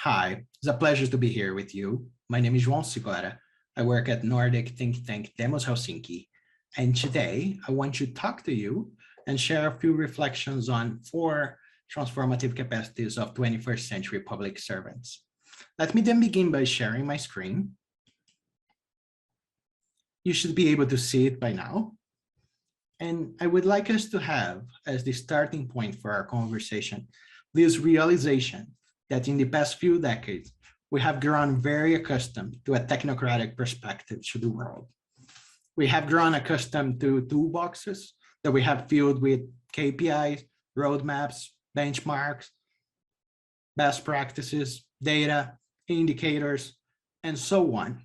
Hi, it's a pleasure to be here with you. My name is João Sigora. I work at Nordic think tank Demos Helsinki. And today I want to talk to you and share a few reflections on 4 transformative capacities of 21st century public servants. Let me then begin by sharing my screen. You should be able to see it by now. And I would like us to have as the starting point for our conversation, this realization that in the past few decades, we have grown very accustomed to a technocratic perspective to the world. We have grown accustomed to toolboxes that we have filled with KPIs, roadmaps, benchmarks, best practices, data, indicators, and so on.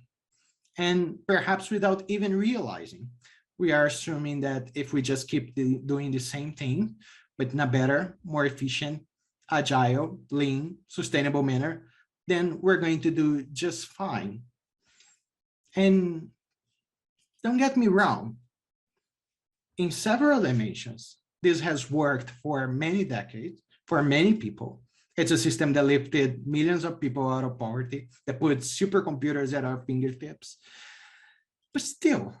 And perhaps without even realizing, we are assuming that if we just keep doing the same thing, but in a better, more efficient, agile, lean, sustainable manner, then we're going to do just fine. And don't get me wrong, in several dimensions, this has worked for many decades, for many people. It's a system that lifted millions of people out of poverty, that put supercomputers at our fingertips. But still,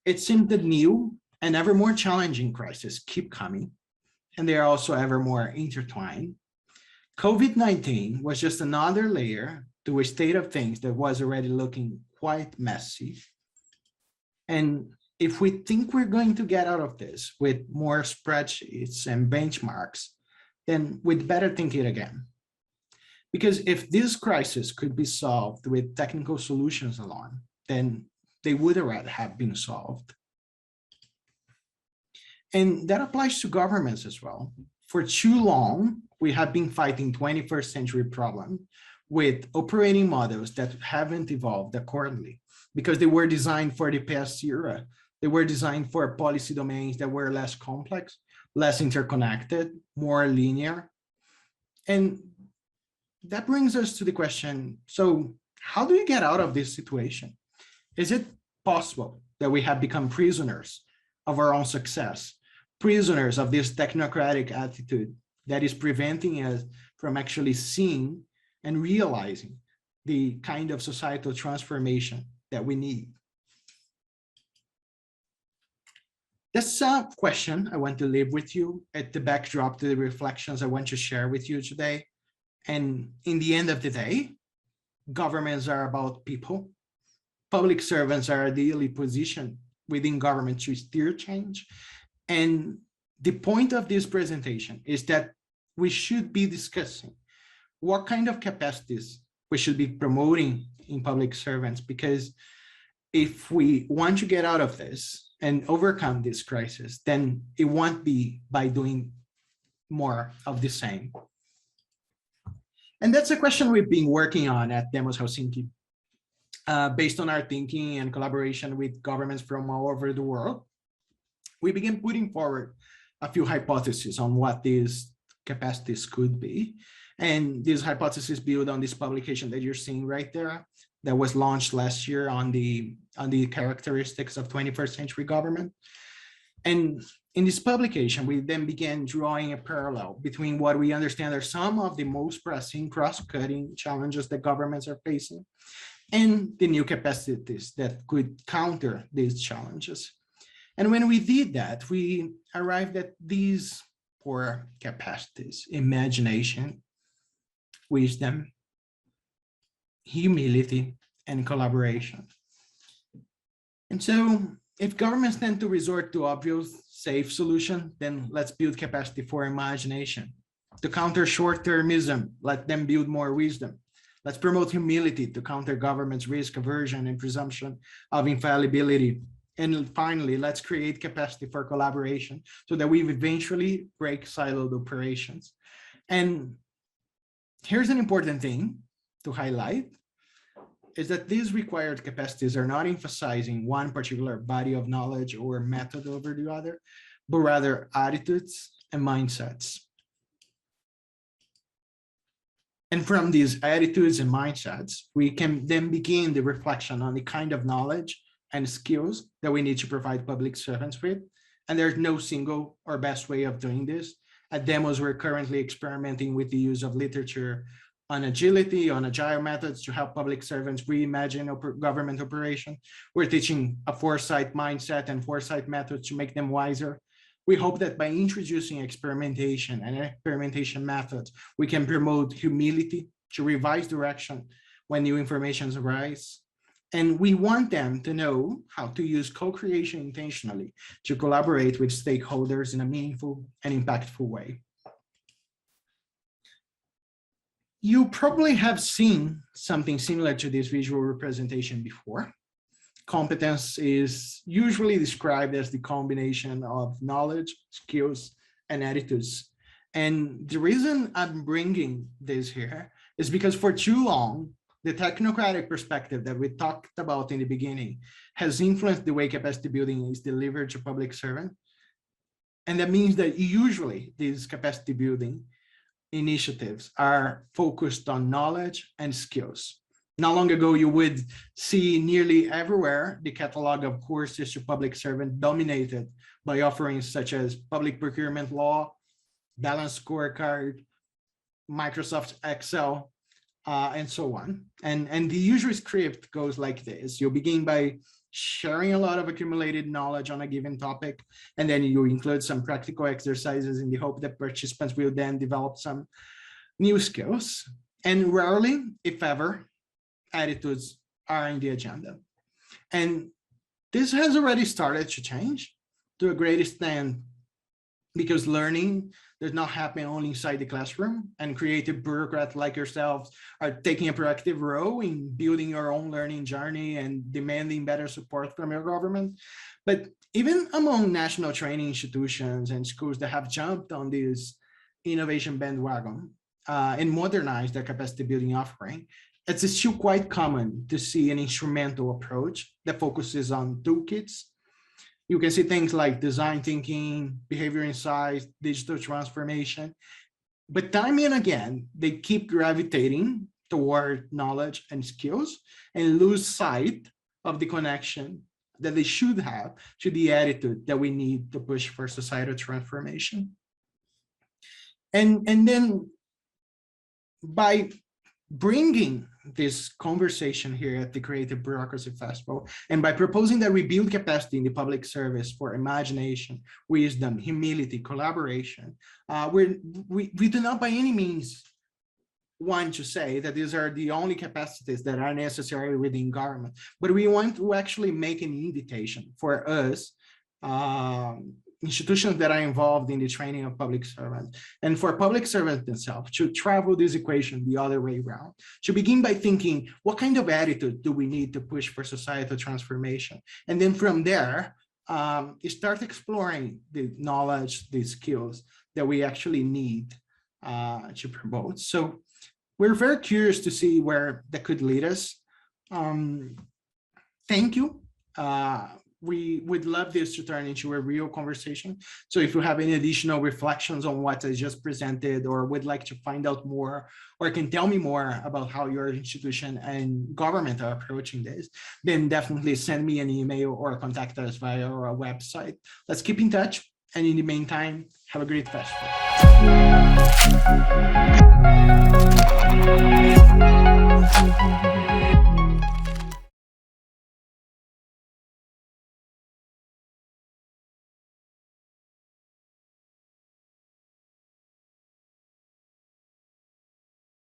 it seems that new and ever more challenging crises keep coming, and they are also ever more intertwined. COVID-19 was just another layer to a state of things that was already looking quite messy. And if we think we're going to get out of this with more spreadsheets and benchmarks, then we'd better think it again. Because if this crisis could be solved with technical solutions alone, then they would already have been solved. And that applies to governments as well. For too long, we have been fighting 21st century problems with operating models that haven't evolved accordingly because they were designed for the past era. They were designed for policy domains that were less complex, less interconnected, more linear. And that brings us to the question, so how do we get out of this situation? Is it possible that we have become prisoners of our own success, prisoners of this technocratic attitude that is preventing us from actually seeing and realizing the kind of societal transformation that we need? That's a question I want to leave with you at the backdrop to the reflections I want to share with you today. And in the end of the day, governments are about people. Public servants are ideally positioned within government to steer change. And the point of this presentation is that we should be discussing what kind of capacities we should be promoting in public servants, because if we want to get out of this and overcome this crisis, then it won't be by doing more of the same. And that's a question we've been working on at Demos Helsinki. Based on our thinking and collaboration with governments from all over the world, we began putting forward a few hypotheses on what these capacities could be. And these hypotheses build on this publication that you're seeing right there that was launched last year on the characteristics of 21st century government. And in this publication, we then began drawing a parallel between what we understand are some of the most pressing cross-cutting challenges that governments are facing and the new capacities that could counter these challenges. And when we did that, we arrived at these 4 capacities: imagination, wisdom, humility, and collaboration. And so if governments tend to resort to obvious, safe solution, then let's build capacity for imagination. To counter short-termism, let them build more wisdom. Let's promote humility to counter government's risk aversion and presumption of infallibility. And finally, let's create capacity for collaboration so that we eventually break siloed operations. And here's an important thing to highlight, is that these required capacities are not emphasizing one particular body of knowledge or method over the other, but rather attitudes and mindsets. And from these attitudes and mindsets, we can then begin the reflection on the kind of knowledge and skills that we need to provide public servants with. And there's no single or best way of doing this. At Demos, we're currently experimenting with the use of literature on agility, on agile methods to help public servants reimagine government operation. We're teaching a foresight mindset and foresight methods to make them wiser. We hope that by introducing experimentation and experimentation methods, we can promote humility to revise direction when new information arise. And we want them to know how to use co-creation intentionally to collaborate with stakeholders in a meaningful and impactful way. You probably have seen something similar to this visual representation before. Competence is usually described as the combination of knowledge, skills, and attitudes. And the reason I'm bringing this here is because for too long, the technocratic perspective that we talked about in the beginning has influenced the way capacity building is delivered to public servants. And that means that usually these capacity building initiatives are focused on knowledge and skills. Not long ago, you would see nearly everywhere the catalog of courses to public servants dominated by offerings such as public procurement law, balanced scorecard, Microsoft Excel, and so on. And the usual script goes like this. You begin by sharing a lot of accumulated knowledge on a given topic, and then you include some practical exercises in the hope that participants will then develop some new skills. And rarely, if ever, attitudes are in the agenda. And this has already started to change to a great extent because learning does not happen only inside the classroom, and creative bureaucrats like yourselves are taking a proactive role in building your own learning journey and demanding better support from your government. But even among national training institutions and schools that have jumped on this innovation bandwagon and modernized their capacity building offering, it's still quite common to see an instrumental approach that focuses on toolkits. You can see things like design thinking, behavior insights, digital transformation, but time and again, they keep gravitating toward knowledge and skills and lose sight of the connection that they should have to the attitude that we need to push for societal transformation. And then by bringing this conversation here at the Creative Bureaucracy Festival, and by proposing that we build capacity in the public service for imagination, wisdom, humility, collaboration, we do not by any means want to say that these are the only capacities that are necessary within government, but we want to actually make an invitation for us, institutions that are involved in the training of public servants, and for public servants themselves to travel this equation the other way around, to begin by thinking, what kind of attitude do we need to push for societal transformation? And then from there, start exploring the knowledge, the skills that we actually need to promote. So we're very curious to see where that could lead us. Thank you. We would love this to turn into a real conversation. So if you have any additional reflections on what I just presented, or would like to find out more, or can tell me more about how your institution and government are approaching this, then definitely send me an email or contact us via our website. Let's keep in touch. And in the meantime, have a great festival.